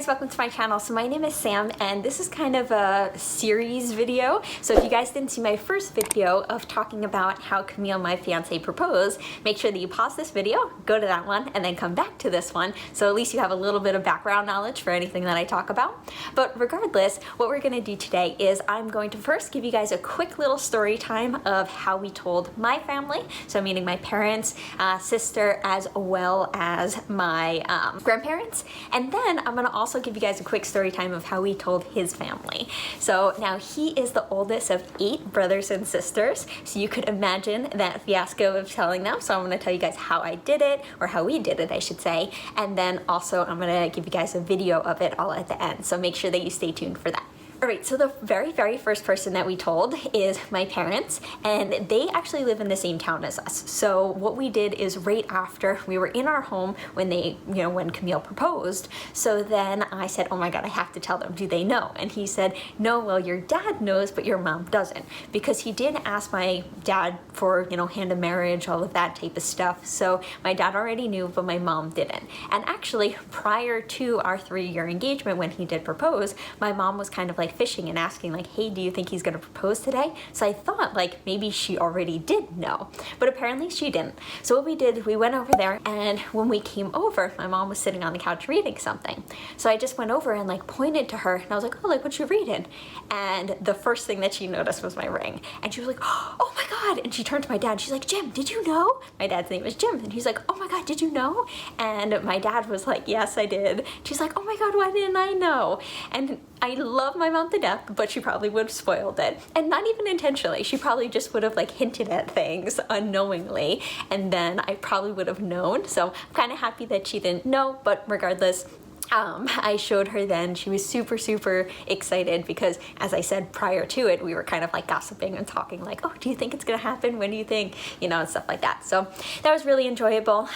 guys, welcome to my channel. So my name is Sam and this is kind of a series video. So if you guys didn't see my first video of talking about how Kamil, my fiance, proposed, make sure that you pause this video, go to that one, and then come back to this one. So at least you have a little bit of background knowledge for anything that I talk about. But regardless, what we're gonna do today is I'm going to first give you guys a quick little story time of how we told my family. So meaning my parents, sister, as well as my grandparents. And then I'm gonna also give you guys a quick story time of how we told his family. So now he is the oldest of 8 brothers and sisters. So you could imagine that fiasco of telling them. So I'm gonna tell you guys how I did it, or how we did it, I should say. And then also I'm gonna give you guys a video of it all at the end. So make sure that you stay tuned for that. All right, so the very first person that we told is my parents, and they actually live in the same town as us. So what we did is right after we were in our home when when Kamil proposed. So then I said, oh my God, I have to tell them. Do they know? And he said, no, well, your dad knows, but your mom doesn't, because he did ask my dad for, hand of marriage, all of that type of stuff. So my dad already knew, but my mom didn't. And actually, prior to our 3-year engagement, when he did propose, my mom was kind of like fishing and asking like, hey, do you think he's gonna propose today? So I thought like maybe she already did know, but apparently she didn't. So what we did, we went over there, and when we came over, my mom was sitting on the couch reading something. So I just went over and like pointed to her, and I was like, oh, like what you reading? And the first thing that she noticed was my ring. And she was like, oh my God. And she turned to my dad, she's like, Jim, did you know? My dad's name is Jim. And he's like, oh my God, did you know? And my dad was like, yes, I did. She's like, oh my God, why didn't I know? And I love my mom to death, but she probably would have spoiled it. And not even intentionally. She probably just would have like hinted at things unknowingly, and then I probably would have known. So I'm kind of happy that she didn't know, but regardless, I showed her then. She was super excited because, as I said prior to it, we were kind of like gossiping and talking like, oh, do you think it's gonna happen? When do you think? And stuff like that. So that was really enjoyable.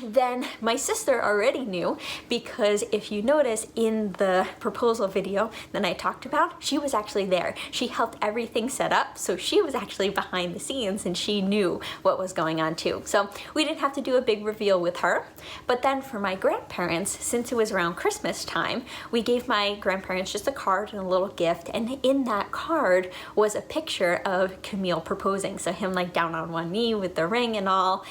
Then my sister already knew, because if you notice in the proposal video that I talked about, she was actually there. She helped everything set up, so she was actually behind the scenes and she knew what was going on too. So we didn't have to do a big reveal with her. But then for my grandparents, since it was around Christmas time, we gave my grandparents just a card and a little gift, and in that card was a picture of Kamil proposing. So him like down on one knee with the ring and all.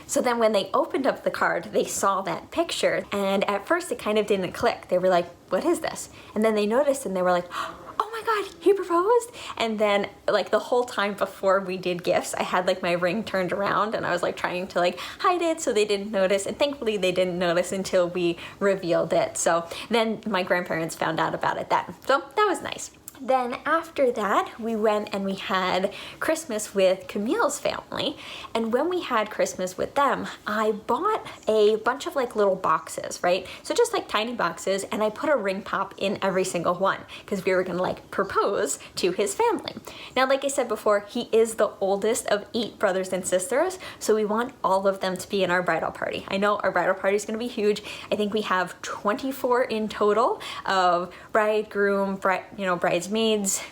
So then when they opened up the card, they saw that picture, and at first it kind of didn't click. They were like, what is this? And then they noticed and they were like, oh my God, he proposed? And then like the whole time before we did gifts, I had like my ring turned around and I was like trying to like hide it so they didn't notice, and thankfully they didn't notice until we revealed it. So then my grandparents found out about it then. So that was nice. Then after that, we went and we had Christmas with Kamil's family. And when we had Christmas with them, I bought a bunch of like little boxes, right? So just like tiny boxes, and I put a ring pop in every single one because we were gonna like propose to his family. Now, like I said before, he is the oldest of 8 brothers and sisters, so we want all of them to be in our bridal party. I know our bridal party is gonna be huge. I think we have 24 in total of bride, groom, bridesmaids,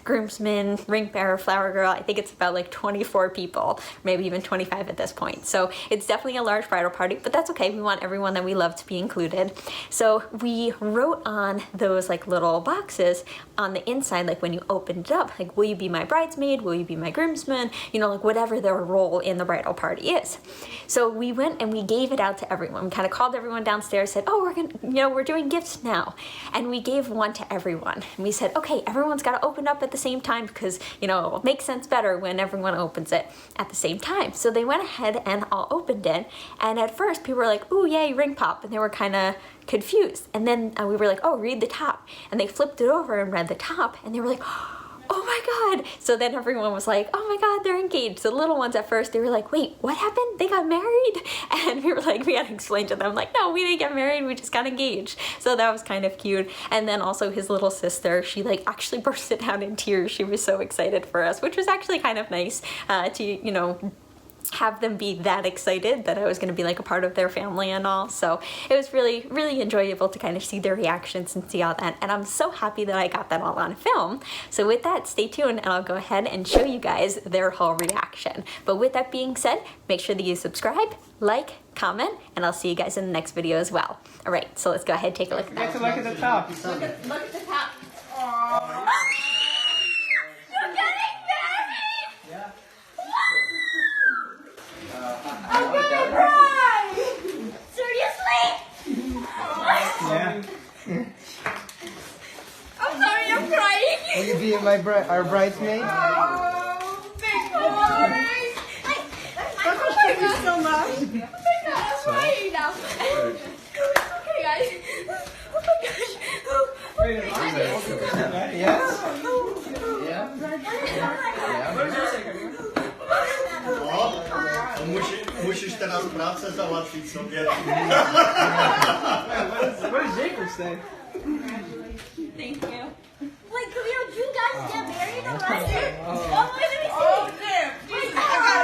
groomsmen, ring bearer, flower girl. I think it's about like 24 people, maybe even 25 at this point. So it's definitely a large bridal party, but that's okay. We want everyone that we love to be included. So we wrote on those like little boxes on the inside, like when you opened it up, like, will you be my bridesmaid? Will you be my groomsman? Like whatever their role in the bridal party is. So we went and we gave it out to everyone. We kind of called everyone downstairs, said, oh, we're doing gifts now. And we gave one to everyone. And we said, okay, everyone's got to open up at the same time because, it makes sense better when everyone opens it at the same time. So they went ahead and all opened it. And at first people were like, ooh, yay, ring pop. And they were kind of confused. And then we were like, oh, read the top. And they flipped it over and read the top. And they were like, oh my God. So then everyone was like, oh my God, they're engaged. So the little ones at first, they were like, wait, what happened? They got married? And we were like, we had to explain to them like, no, we didn't get married. We just got engaged. So that was kind of cute. And then also his little sister, she like actually bursted out in tears. She was so excited for us, which was actually kind of nice to, have them be that excited that I was going to be like a part of their family and all. So it was really, really enjoyable to kind of see their reactions and see all that. And I'm so happy that I got that all on film. So with that, stay tuned and I'll go ahead and show you guys their whole reaction. But with that being said, make sure that you subscribe, like, comment, and I'll see you guys in the next video as well. All right, so let's go ahead and take a look at that. Look at the top. Look at the top. Aww. You're getting married! Yeah. I'm gonna cry! Seriously? Yeah. I'm sorry, I'm crying. Will you be our bridesmaid? Oh, big boy! Thank you so much. Oh my god, I'm crying now. Okay, guys. Oh my gosh. Yes. Ja? Musisz teraz pracę załatwić sobie. What does Jacob say? Thank you. Wait, Kamil, did you guys get married already? Oh. Oh, wait, let me see. Oh, damn. I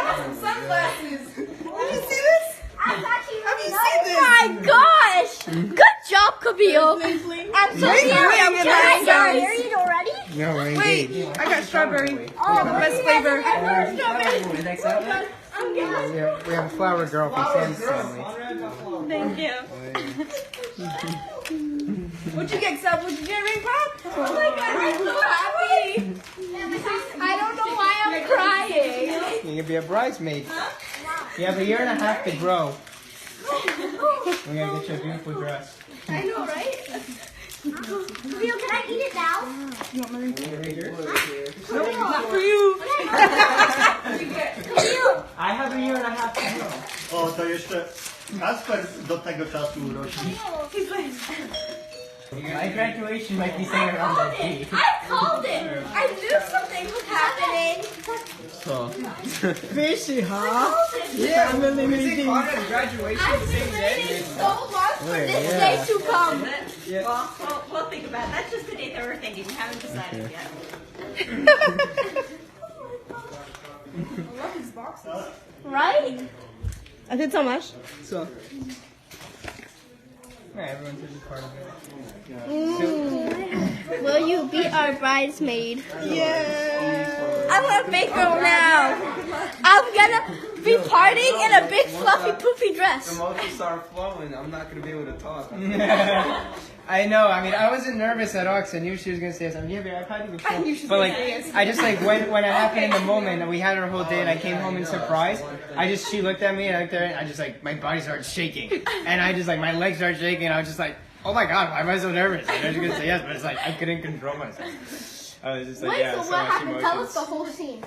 got some sunglasses. Let me see this. I've actually Have you really seen this? Oh my gosh! Good job, Kamil. I'm so Wait, sorry. wait, I'm You guys getting got married. married already? No, we're Wait, engaged. I got strawberry. Oh, the best flavor. I love strawberry. Next up, we have a flower girl from Sam's family. Thank you. What'd you get, Sub? Would you get a ring pop? Oh my god, I'm so happy. I don't know why I'm crying. You can be a bridesmaid. You have a year and a half to grow. We gotta get you a beautiful dress. I know, right? Kamil, can I eat it now? Not for you. Kamil! I have a year and a half to grow. O, to jeszcze Kasper do tego czasu urośnie. My graduation might be somewhere around that date. I called it! I knew something was happening! So. Fishy, huh? Yeah, Family meeting. Graduation I've been waiting so much for this day to come. We'll think about it. That's just the date that we're thinking. We haven't decided yet. Right? I did so much. So. Yeah, everyone's a part of it. Will you be our bridesmaid? Yeah. I'm a big girl now. I'm gonna be partying in a big fluffy poofy dress. Emotions start flowing. I'm not gonna be able to talk. I know. I mean, I wasn't nervous at all because I knew she was gonna say something. Yeah, but I probably would show. But like, I just like when it happened in the moment, and we had our whole day, and I came home in surprise. She looked at me, and I looked at her, and I just like my body started shaking, and I just like my legs started shaking. And I was just like, oh my god, why am I so nervous? And I was gonna say yes, but it's like I couldn't control myself. I was just like, Wait, yeah, so so what much happened? Tell us emotions. the whole scene.